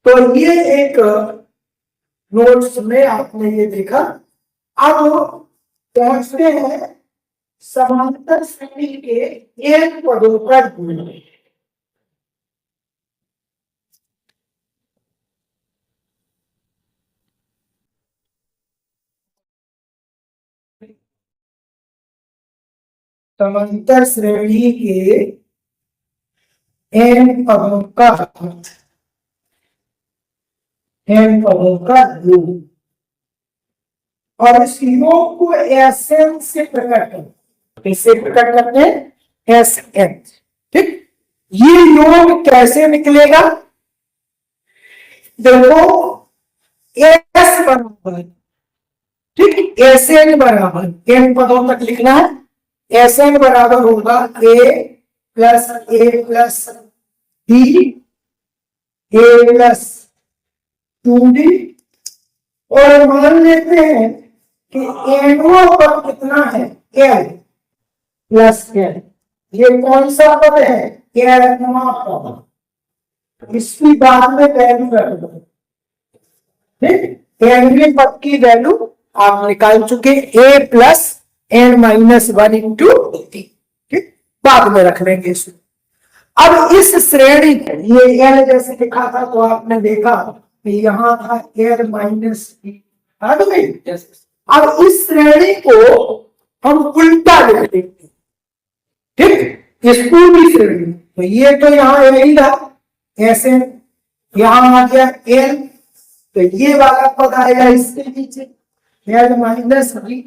तो ये एक नोट्स में आपने ये देखा। अब पहुंचते हैं समांतर श्रेणी के एक पदों पर गुण। समांतर श्रेणी के n पदों का n पदों का योग, और इस योग को Sn से प्रकट करते, इसे प्रकट करते हैं Sn। ठीक, ये योग कैसे निकलेगा? देखो S बराबर, ठीक, Sn बराबर n पदों तक लिखना है। Sn बराबर होगा a plus d a plus 2d, और मान लेते हैं कि n पर कितना है l प्लस l। ये कौन सा पद है? n पद। इसकी बाद में वैल्यू रख दो। ठीक, n पद की वैल्यू आप निकाल चुके, a plus n minus 1 into d। ठीक, बाद में रख लेंगे इसको। अब इस श्रेणी ये l जैसे लिखा था तो आपने देखा यहां था l माइनस d। अब इस श्रेणी को हम उल्टा लिख देंगे। ठीक, इसको भी श्रेणी, तो ये तो यहाँ यही रहा ऐसे, यहां आ गया l, तो ये वाला पद आएगा इसके नीचे l माइनस d।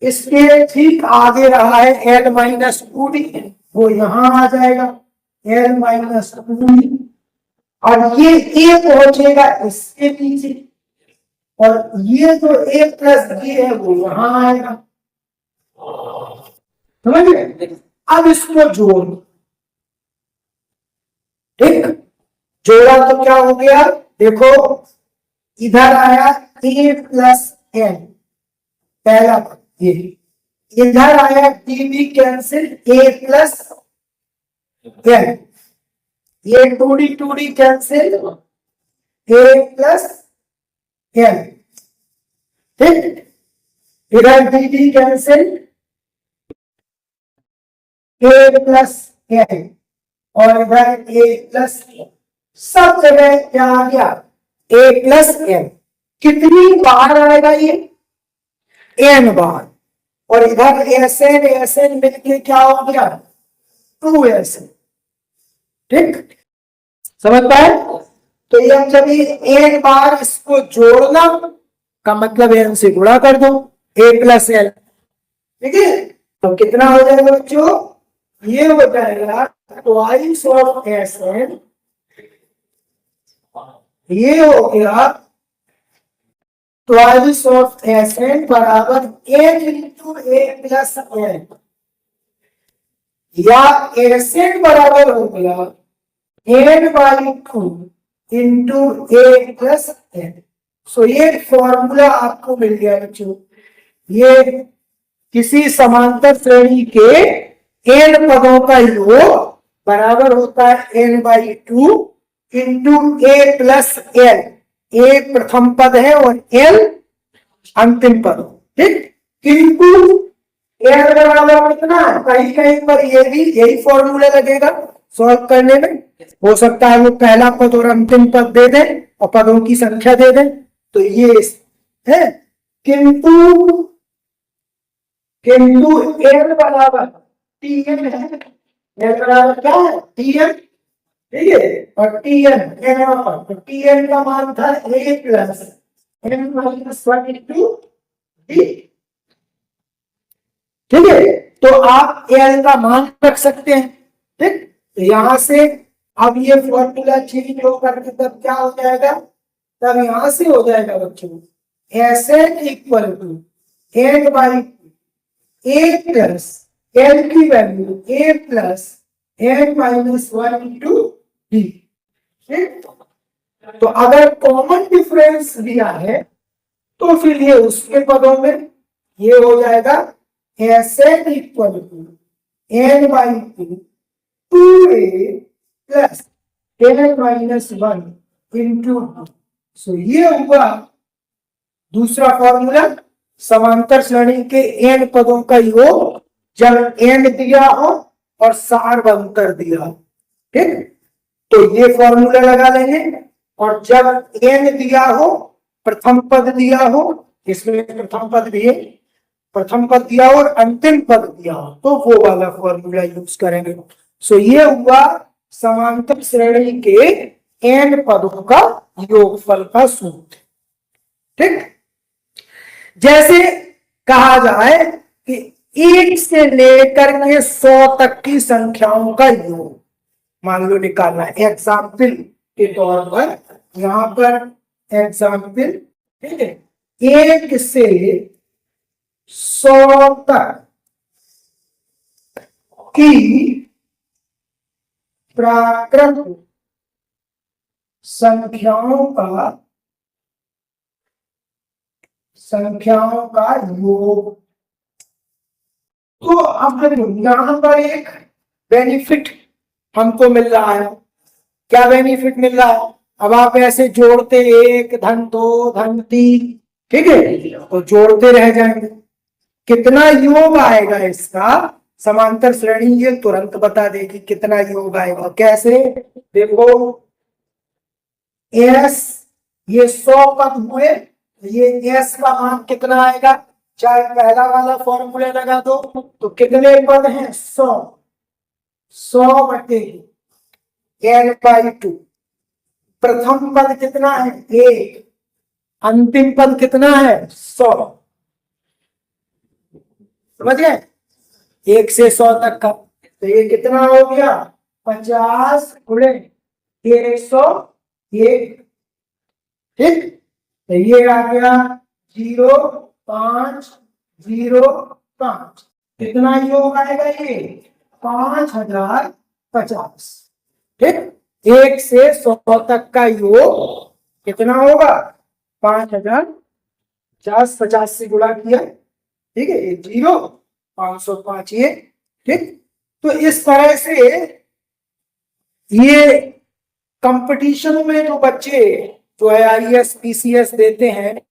इसके ठीक आगे रहा है l माइनस 2d, वो यहां आ जाएगा l माइनस 2d, और ये a पहुंचेगा इसके नीचे, और ये जो a प्लस d है वो यहां आएगा। समझ गए? अब इसको जोड़, ठीक, जोड़ा तो क्या हो गया? देखो इधर आया a प्लस n, पहला पद ये, इधर आया d भी कैंसिल, a प्लस n, ये 2d cancel, a plus n। ठीक, इधर dd cancel, a plus n, और इधर a प्लस n। सब जगह क्या आ गया? a plus n। कितनी बार आएगा ये? n बार, और इधर Sn मिलके क्या हो गया? 2Sn। ठीक, समझ पाए? तो ये हम जब एक बार इसको जोड़ना का मतलब n से गुणा कर दो, a प्लस l। ठीक है, तो कितना हो जाएगा बच्चों? ये हो जाएगा ट्वाइस ऑफ Sn, ये हो गया ट्वाइस ऑफ Sn बराबर n into a plus n, या Sn बराबर हो गया n by 2 into a plus n। सो ये फॉर्मूला आपको मिल गया बच्चों। ये किसी समांतर श्रेणी के n पदों का योग बराबर होता है n by 2 into a plus l। a प्रथम पद है और l अंतिम पद। ठीक, किंतु l बराबर कितना है? कहीं कहीं पर ये भी यही फॉर्मूला लगेगा सॉल्व करने में। हो सकता है वो पहला पद और अंतिम पद दे दे और पदों की संख्या दे दे, तो ये है। किंतु l बराबर tn है, l बराबर क्या है? tn। ठीक है, और tn तो tn का मान था a plus n minus 1 into d। ठीक है, तो आप l का मान रख सकते हैं। ठीक, तो यहां से अब ये फॉर्मूला चेंज होकर के तब क्या हो जाएगा? तब यहां से हो जाएगा बच्चों Sn equal to n by a plus l की value a plus n minus 1 into d। तो अगर कॉमन डिफरेंस दिया है तो फिर ये उसके पदों में ये हो जाएगा Sn equal to n by 2 2a plus n minus 1 into D. So ये हुआ दूसरा फॉर्मूला, समांतर श्रेणी के n पदों का योग जब n दिया हो और सार्वंतर दिया हो। ठीक, तो ये फॉर्मूला लगा लेंगे। और जब n दिया हो, प्रथम पद दिया हो, इसमें प्रथम पद दिए, प्रथम पद दिया हो और अंतिम पद दिया हो, तो वो वाला फॉर्मूला यूज करेंगे। सो ये हुआ समांतर श्रेणी के n पदों का योगफल का सूत्र। ठीक, जैसे कहा जाए कि 1 से लेकर के 100 तक की संख्याओं का योग मान लो निकालना है, एग्जाम्पल के तौर पर यहां पर एग्जाम्पल। ठीक है, 1 से 100 तक की प्राकृत संख्याओं का योग। तो अब यहां पर एक बेनिफिट हमको मिल रहा है। क्या बेनिफिट मिल रहा है? अब आप ऐसे जोड़ते 1 धन 2 धन 3, ठीक है, तो जोड़ते रह जाएंगे। कितना योग आएगा इसका, समांतर श्रेणी ये तुरंत बता देगी कितना योग आएगा। कैसे? देखो, एस ये 100 पद हुए, ये एस का मान कितना आएगा, चाहे पहला वाला फॉर्मूला लगा दो। तो कितने पद हैं? 100 बटे n/2। प्रथम पद कितना है? 1। अंतिम पद कितना है? 100। समझ गए? 1 से 100 तक का, तो ये कितना हो गया? 50 गुणे 101। ठीक, तो ये आ गया 0,505। कितना योग आएगा ये? 5050। ठीक, 1 से 100 तक का योग कितना होगा? 5050, 50 से गुणा किया। ठीक है, 0,505 ये। ठीक, तो इस तरह से ये कंपटीशन में जो बच्चे जो है IAS PCS देते हैं,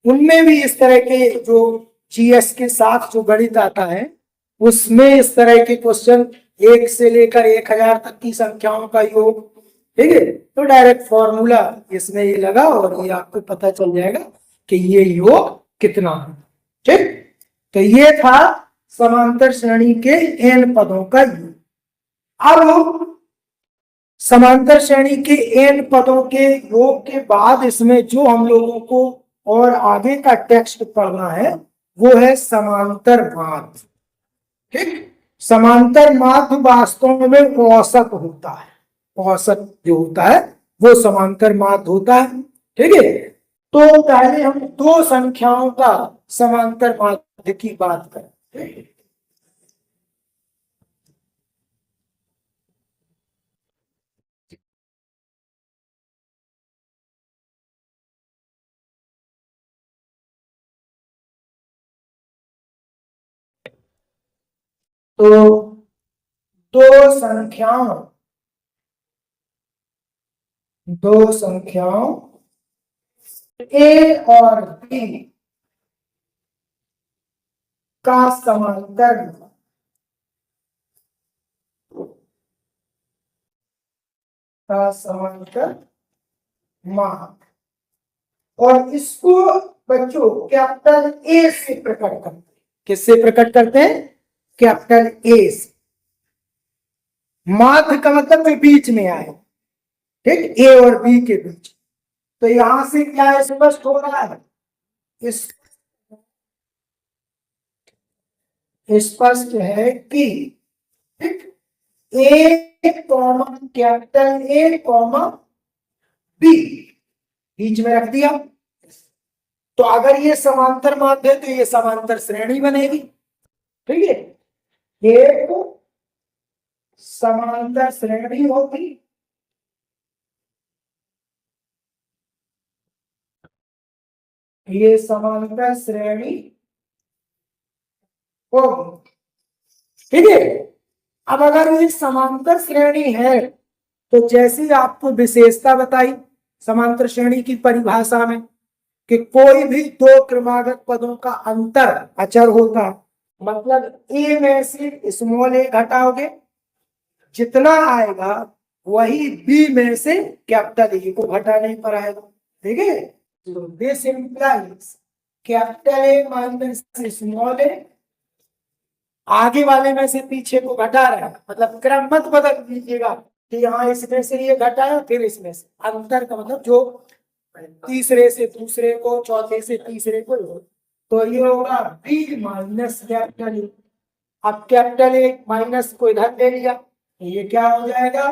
उनमें भी इस तरह के जो GS के साथ जो गणित आता है, उसमें इस तरह के क्वेश्चन 1 से लेकर 1000 तक की संख्याओं का योग। ठीक है, तो डायरेक्ट फॉर्मूला इसमें ये लगा और ये आपको पता चल जाएगा कि ये योग कितना है। ठीक, तो ये था समांतर श्रेणी के n पदों का योग। अब समांतर श्रेणी के n पदों के योग के बाद इसमें जो हम लोगों को और आगे का टेक्स्ट पढ़ना है वो है समांतर माध्य। ठीक, समांतर माध्य वास्तव में औसत होता है। औसत जो होता है वो समांतर माध्य होता है। ठीक है, तो पहले हम 2 संख्याओं का समांतर माध्य की बात करें। तो 2 संख्याओं A और B का समांतर मान, और इसको बच्चों कैपिटल A से प्रकट करते हैं। किससे प्रकट करते हैं? कैपिटल A से। माध्य का मतलब बीच में आए। ठीक, A और B के बीच। तो यहां से क्या स्पष्ट हो रहा है? स्पष्ट है कि A comma capital A comma B बीच में रख दिया। तो अगर ये समांतर माध्य है तो ये समांतर श्रेणी बनेगी। ठीक है, एक समांतर श्रेणी होगी, ये समांतर श्रेणी होगी। ठीक है, अब अगर ये समांतर श्रेणी है तो जैसी आपको विशेषता बताई समांतर श्रेणी की परिभाषा में कि कोई भी दो क्रमागत पदों का अंतर अचर होता है, मतलब ए में से स्मॉल ए घटाओगे, जितना आएगा वही बी में से कैपिटल ए को घटाने पर आएगा। ठीक है, तो this implies capital A minus small A, आगे वाले में से पीछे को घटा रहा है, मतलब क्रम मत बदल दीजिएगा कि यहाँ इसमें से ये घटाया फिर इसमें से, अंतर का मतलब जो तीसरे से दूसरे को, चौथे से तीसरे को, तो ये होगा बी माइनस कैपिटल ए। अब कैपिटल ए माइनस को इधर ले लिया, ये क्या हो जाएगा,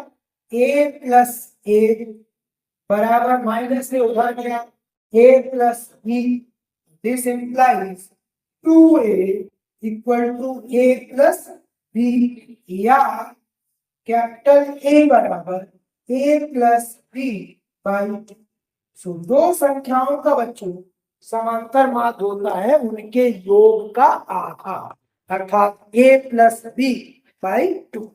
ए प्लस ए बराबर माइनस से उधर गया A plus B. This implies 2a equal to A plus B, या कैपिटल ए बराबर A plus B by 2। So दो संख्याओं का बच्चों समांतर माध्य होता है उनके योग का आधा, अर्थात a प्लस बी बाई 2।